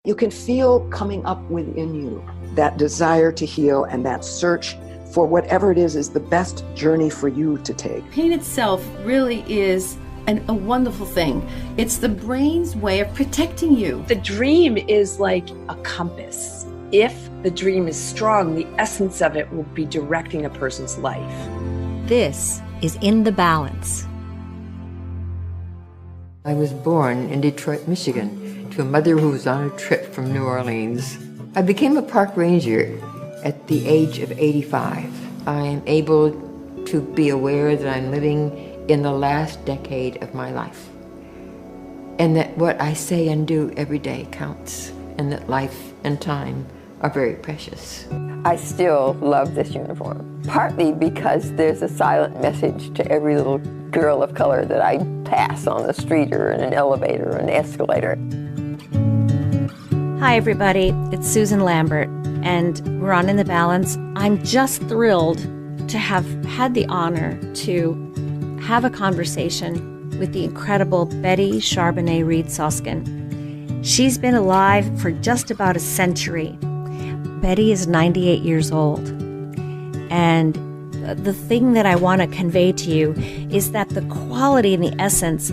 You can feel coming up within you that desire to heal, and that search for whatever it is the best journey for you to take. Pain itself really is a wonderful thing. It's the brain's way of protecting you. The dream is like a compass. If the dream is strong, the essence of it will be directing a person's life. This is In the Balance. I was born in Detroit, Michigan, to a mother who was on a trip from New Orleans. I became a park ranger at the age of 85. I am able to be aware that I'm living in the last decade of my life, and that what I say and do every day counts, and that life and time are very precious. I still love this uniform, partly because there's a silent message to every little girl of color that I pass on the street or in an elevator or an escalator. Hi everybody, it's Susan Lambert, and we're on In the Balance. I'm just thrilled to have had the honor to have a conversation with the incredible Betty Reid Soskin. She's been alive for just about a century. Betty is 98 years old. And the thing that I want to convey to you is that the quality and the essence,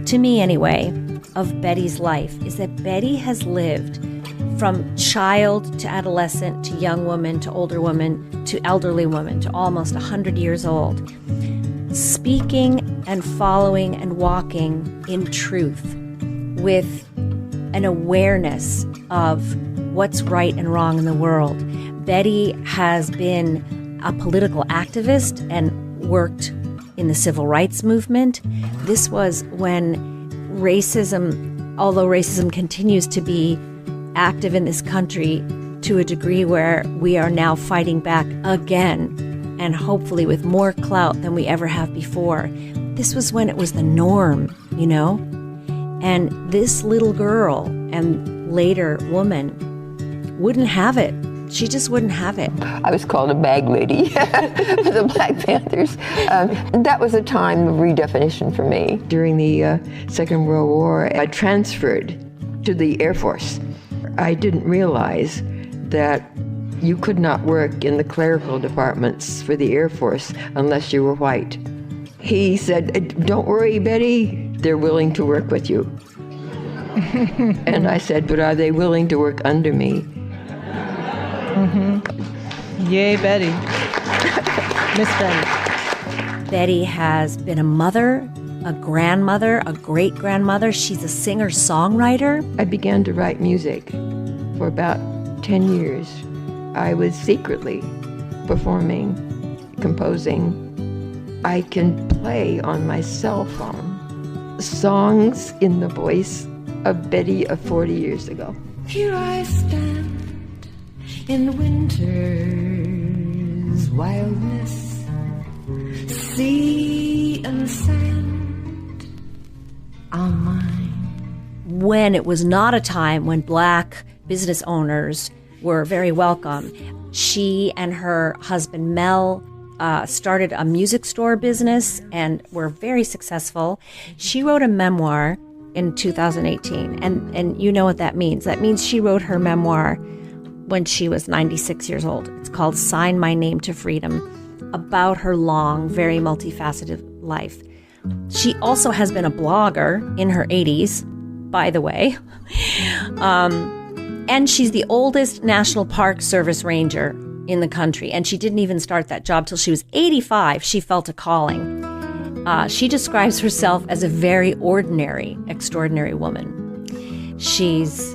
to me anyway, of Betty's life is that Betty has lived from child to adolescent to young woman to older woman to elderly woman to almost 100 years old, speaking and following and walking in truth with an awareness of what's right and wrong in the world. Betty has been a political activist and worked in the civil rights movement. This was when racism, although racism continues to be active in this country to a degree where we are now fighting back again, and hopefully with more clout than we ever have before. This was when it was the norm, you know? And this little girl and later woman wouldn't have it. She just wouldn't have it. I was called a bag lady for the Black Panthers. That was a time of redefinition for me. During the Second World War, I transferred to the Air Force. I didn't realize that you could not work in the clerical departments for the Air Force unless you were white. He said, "Don't worry, Betty, they're willing to work with you." And I said, "But are they willing to work under me?" Mm-hmm. Yay, Betty. Miss Betty. Betty has been a mother, a grandmother, a great-grandmother. She's a singer-songwriter. I began to write music for about 10 years. I was secretly performing, composing. I can play on my cell phone songs in the voice of Betty of 40 years ago. Here I stand in winter's wildness, sea and sand are mine. When it was not a time when Black business owners were very welcome, she and her husband Mel started a music store business and were very successful. She wrote a memoir in 2018, and you know what that means. That means she wrote her memoir when she was 96 years old. It's called Sign My Name to Freedom, about her long, very multifaceted life. She also has been a blogger in her 80s, by the way. And she's the oldest National Park Service ranger in the country. And she didn't even start that job till she was 85. She felt a calling. She describes herself as a very ordinary, extraordinary woman. She's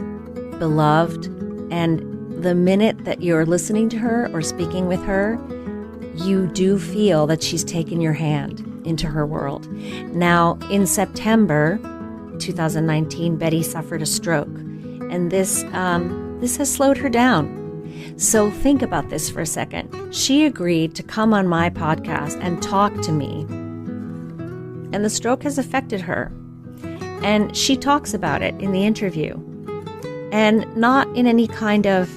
beloved, and the minute that you're listening to her or speaking with her, you do feel that she's taken your hand into her world. Now, in September 2019, Betty suffered a stroke, and this has slowed her down. So think about this for a second. She agreed to come on my podcast and talk to me, and the stroke has affected her. And she talks about it in the interview, and not in any kind of,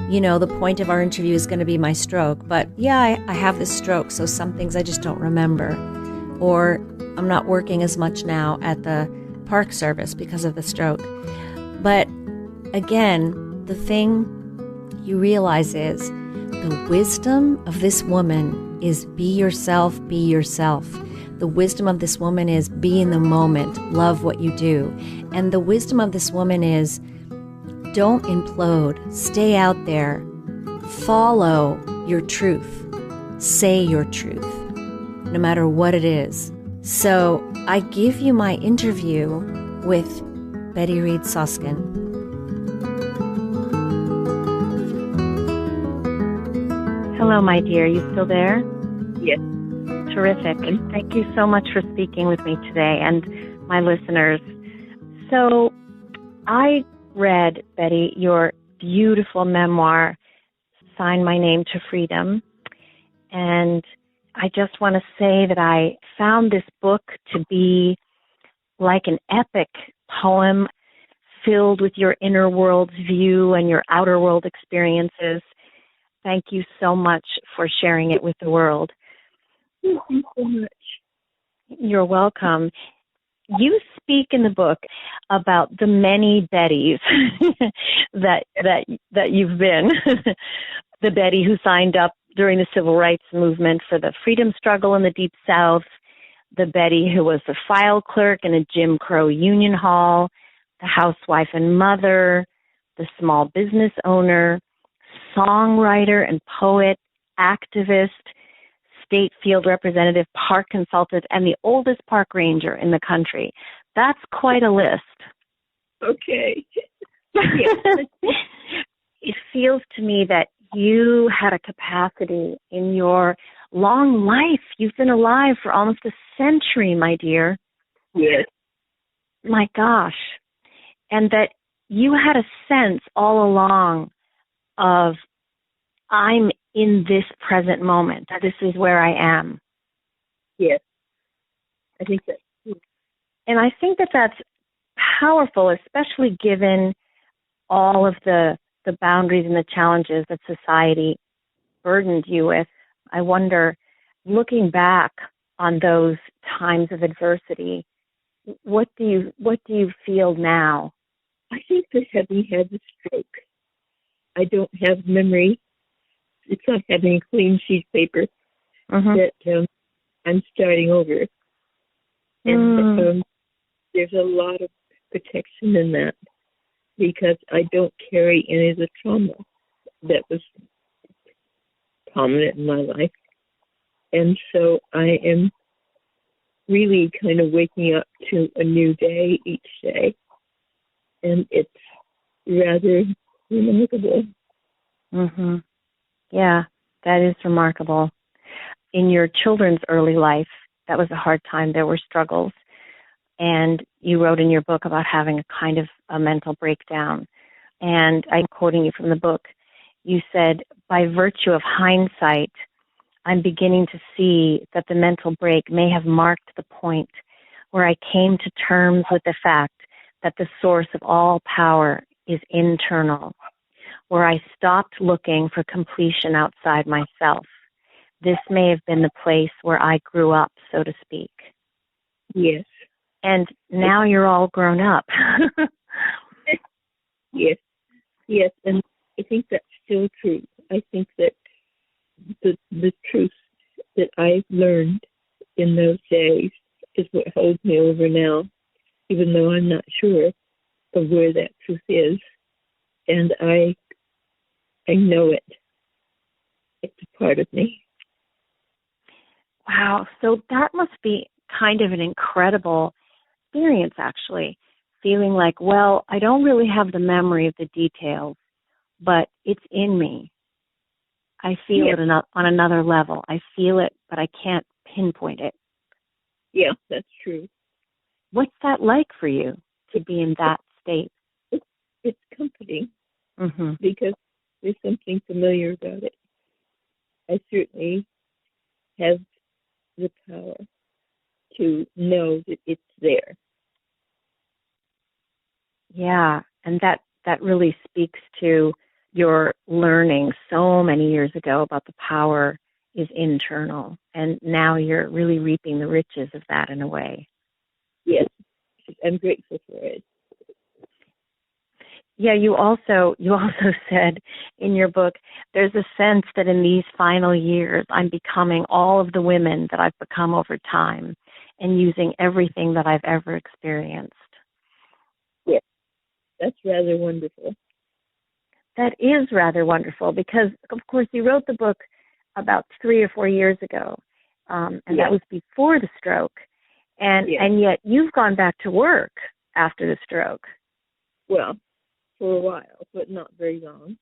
you know, the point of our interview is going to be my stroke, but yeah, I have this stroke, so some things I just don't remember. Or I'm not working as much now at the Park Service because of the stroke. But again, the thing you realize is the wisdom of this woman is be yourself, be yourself. The wisdom of this woman is be in the moment, love what you do. And the wisdom of this woman is don't implode, stay out there, follow your truth, say your truth, no matter what it is. So I give you my interview with Betty Reid Soskin. Hello, my dear. You still there? Yes. Terrific. And thank you so much for speaking with me today and my listeners. So I read, Betty, your beautiful memoir, Sign My Name to Freedom. And I just want to say that I found this book to be like an epic poem filled with your inner world's view and your outer world experiences. Thank you so much for sharing it with the world. Thank you so much. You're welcome. You speak in the book about the many Bettys that you've been. The Betty who signed up during the civil rights movement for the freedom struggle in the Deep South, the Betty who was the file clerk in a Jim Crow union hall, the housewife and mother, the small business owner, songwriter and poet, activist, state field representative, park consultant, and the oldest park ranger in the country. That's quite a list. Okay. It feels to me that you had a capacity in your long life. You've been alive for almost a century, my dear. Yes. My gosh. And that you had a sense all along of, I'm in this present moment. This is where I am. Yes. I think that's true. And I think that that's powerful, especially given all of the boundaries and the challenges that society burdened you with. I wonder, looking back on those times of adversity, what do you feel now? I think that having had the stroke, I don't have memory. It's not having a clean sheet of paper that I'm starting over. And there's a lot of protection in that because I don't carry any of the trauma that was prominent in my life. And so I am really kind of waking up to a new day each day. And it's rather remarkable. Mm-hmm. Yeah, that is remarkable. In your children's early life, that was a hard time. There were struggles. And you wrote in your book about having a kind of a mental breakdown. And I'm quoting you from the book. You said, by virtue of hindsight, I'm beginning to see that the mental break may have marked the point where I came to terms with the fact that the source of all power is internal, where I stopped looking for completion outside myself. This may have been the place where I grew up, so to speak. Yes. And now you're all grown up. Yes. Yes. And I think that's still true. I think that the truth that I've learned in those days is what holds me over now, even though I'm not sure of where that truth is. And I know it. It's a part of me. Wow. So that must be kind of an incredible experience, actually, feeling like, well, I don't really have the memory of the details, but it's in me. I feel it on another level. I feel it, but I can't pinpoint it. Yeah, that's true. What's that like for you to be in that state? It's comforting because there's something familiar about it. I certainly have the power to know that it's there. Yeah, and that really speaks to your learning so many years ago about the power is internal, and now you're really reaping the riches of that in a way. Yes, I'm grateful for it. Yeah, you also said in your book, there's a sense that in these final years, I'm becoming all of the women that I've become over time and using everything that I've ever experienced. Yes, that's rather wonderful. That is rather wonderful because, of course, you wrote the book about 3 or 4 years ago, and that was before the stroke, and yet you've gone back to work after the stroke. Well, for a while, but not very long.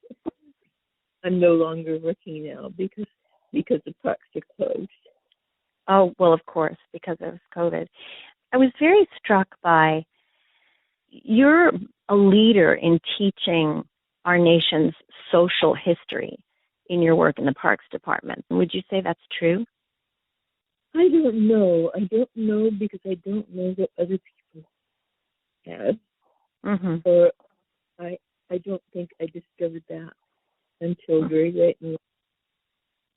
I'm no longer working now because the parks are closed. Oh, well, of course, because of COVID. I was very struck by you're a leader in teaching our nation's social history in your work in the Parks Department. Would you say that's true? I don't know. I don't know because I don't know what other people have. Mm-hmm. Or I don't think I discovered that until very late in life,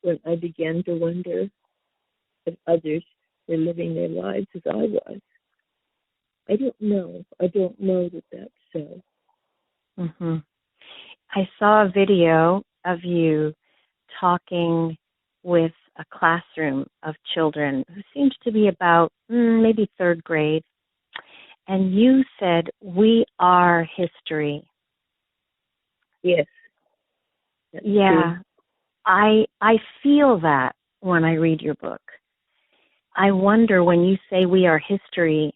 when I began to wonder if others were living their lives as I was. I don't know. I don't know that that's so. Mm-hmm. I saw a video of you talking with a classroom of children who seemed to be about maybe 3rd grade. And you said, "We are history." Yes. Yeah. True. I feel that when I read your book. I wonder, when you say we are history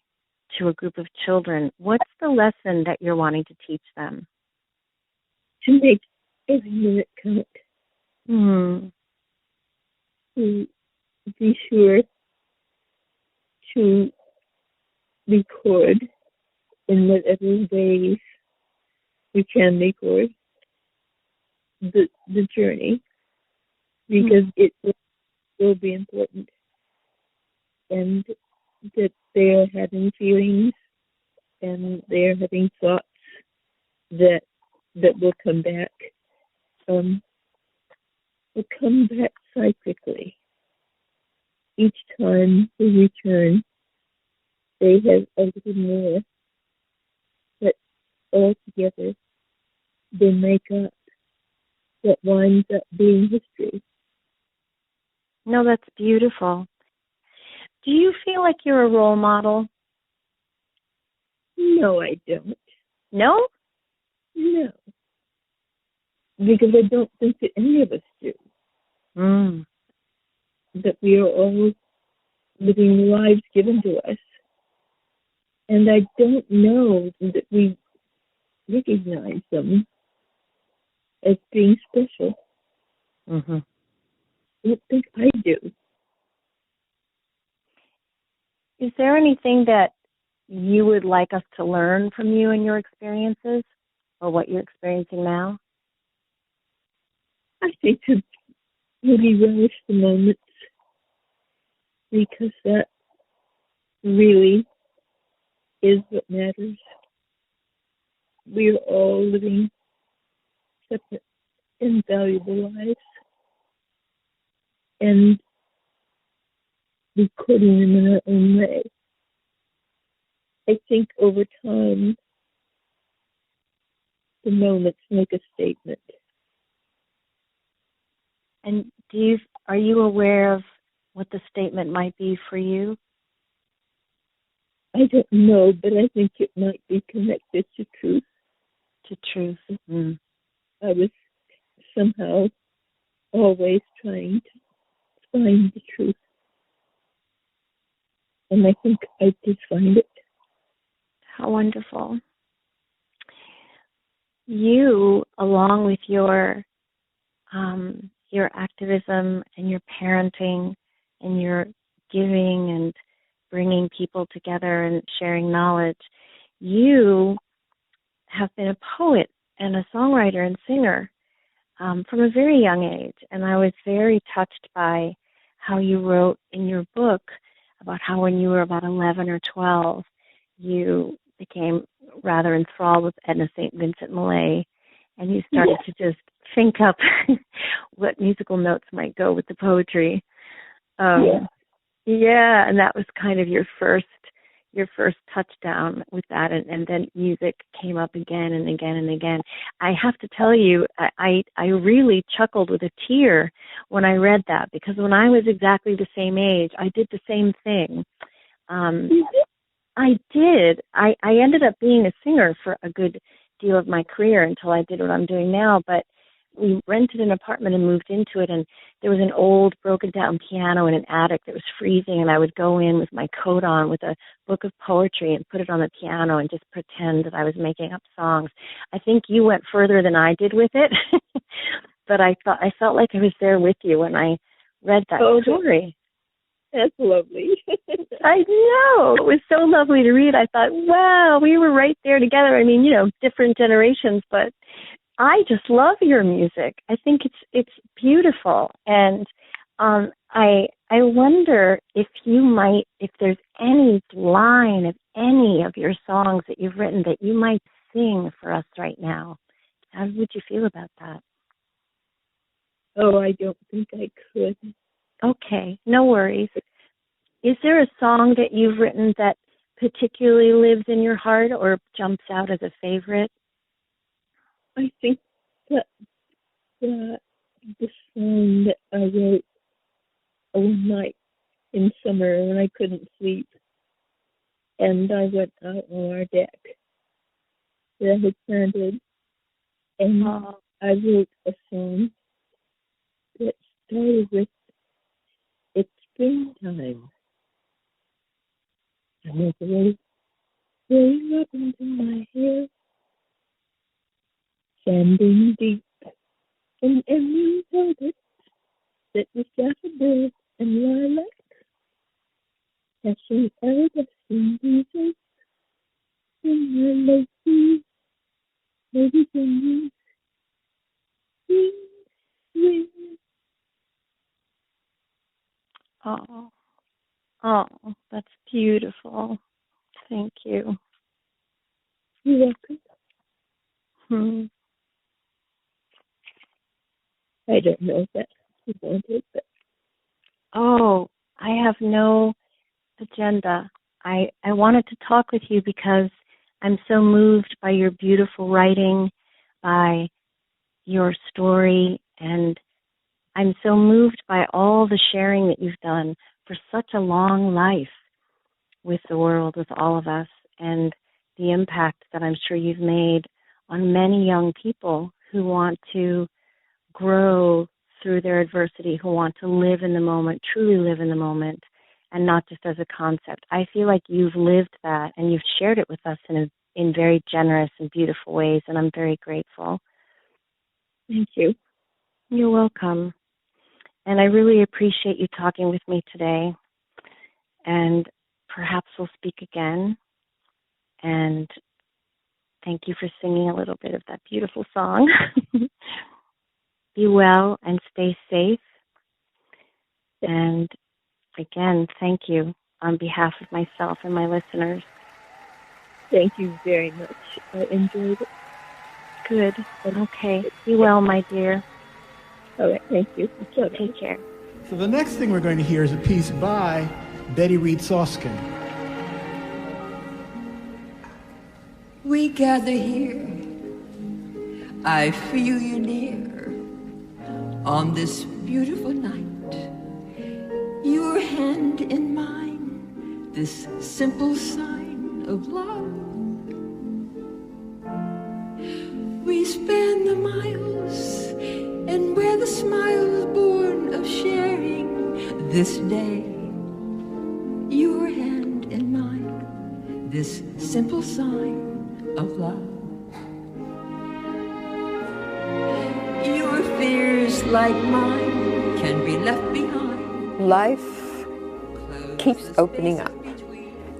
to a group of children, what's the lesson that you're wanting to teach them? To make every minute count. Mm. To be sure to record in whatever ways we can record the journey, because it will be important, and that they are having feelings and they are having thoughts that will come back, cyclically. Each time we return, they have a little more, but altogether they make up what winds up being history. No, that's beautiful. Do you feel like you're a role model? No, I don't. No? No. Because I don't think that any of us do. That we are all living the lives given to us. And I don't know that we recognize them as being special. Mm-hmm. I don't think I do. Is there anything that you would like us to learn from you and your experiences, or what you're experiencing now? I think to really relish the moments, because that really is what matters. We are all living separate and valuable lives, and recording them in our own way. I think over time, the moments make a statement. And are you aware of what the statement might be for you? I don't know, but I think it might be connected to truth. To truth. Mm. I was somehow always trying to find the truth. And I think I did find it. How wonderful. You, along with your activism and your parenting and your giving and bringing people together and sharing knowledge, you have been a poet and a songwriter and singer from a very young age. And I was very touched by how you wrote in your book about how when you were about 11 or 12, you became rather enthralled with Edna St. Vincent Millay, and you started to just think up what musical notes might go with the poetry. And that was kind of your first your first touchdown with that, and then music came up again and again and again. I have to tell you, I really chuckled with a tear when I read that, because when I was exactly the same age, I did the same thing. I did. I ended up being a singer for a good deal of my career until I did what I'm doing now, but we rented an apartment and moved into it, and there was an old broken down piano in an attic that was freezing, and I would go in with my coat on with a book of poetry and put it on the piano and just pretend that I was making up songs. I think you went further than I did with it, but I felt like I was there with you when I read that story. That's lovely. I know. It was so lovely to read. I thought, wow, we were right there together. I mean, different generations, but I just love your music. I think it's beautiful, and I wonder if there's any line of any of your songs that you've written that you might sing for us right now. How would you feel about that? Oh, I don't think I could. Okay, no worries. Is there a song that you've written that particularly lives in your heart or jumps out as a favorite? I think that the song that I wrote one night in summer when I couldn't sleep, and I went out on our deck that I had planted, and I wrote a song that started with, "It's springtime. And there's a rose blowing up into my hair, standing deep in emerald velvet, that was daffodil and lilac, catching iridescent breezes in my lazy fingers, swing, swing." Oh, that's beautiful. Thank you. You're welcome. I don't know if that's what you wanted, but... Oh, I have no agenda. I wanted to talk with you because I'm so moved by your beautiful writing, by your story, and I'm so moved by all the sharing that you've done for such a long life with the world, with all of us, and the impact that I'm sure you've made on many young people who want to grow through their adversity, who want to live in the moment, truly live in the moment, and not just as a concept. I feel like you've lived that, and you've shared it with us in very generous and beautiful ways, and I'm very grateful. Thank you. You're welcome. And I really appreciate you talking with me today. And perhaps we'll speak again. And thank you for singing a little bit of that beautiful song. Be well and stay safe. And again, thank you on behalf of myself and my listeners. Thank you very much. I enjoyed it. Good. Okay. Be well, my dear. All right. Thank you. Take care. So the next thing we're going to hear is a piece by Betty Reid Soskin. We gather here, I feel you near, on this beautiful night. Your hand in mine, this simple sign of love. We span the miles, and we're the smiles born of sharing this day. Your hand in mine, this simple sign of love. Your fears like mine can be left behind. Life keeps opening up.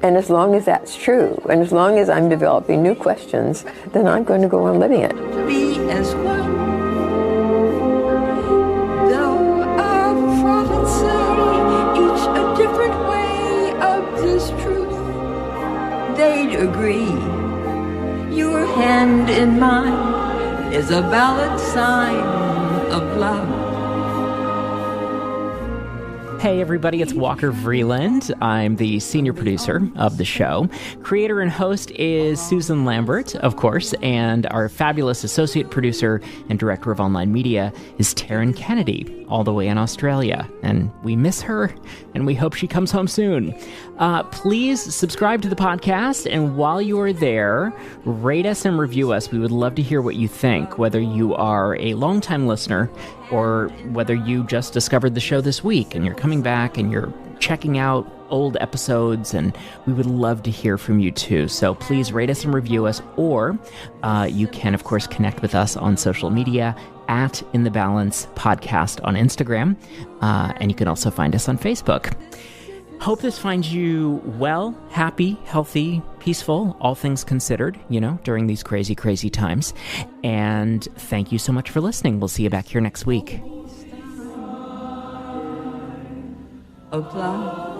And as long as that's true, and as long as I'm developing new questions, then I'm going to go on living it. Be as one. Though our prophets say each a different way of this truth, they'd agree. Your hand in mine is a valid sign of love. Hey everybody, it's Walker Vreeland. I'm the senior producer of the show. Creator and host is Susan Lambert, of course, and our fabulous associate producer and director of online media is Taryn Kennedy, all the way in Australia. And we miss her, and we hope she comes home soon. Please subscribe to the podcast, and while you are there, rate us and review us. We would love to hear what you think, whether you are a longtime listener or whether you just discovered the show this week and you're coming back and you're checking out old episodes, and we would love to hear from you too. So please rate us and review us, or you can, of course, connect with us on social media at In the Balance Podcast on Instagram, and you can also find us on Facebook. Hope this finds you well, happy, healthy, peaceful, all things considered, during these crazy, crazy times. And thank you so much for listening. We'll see you back here next week. Apply.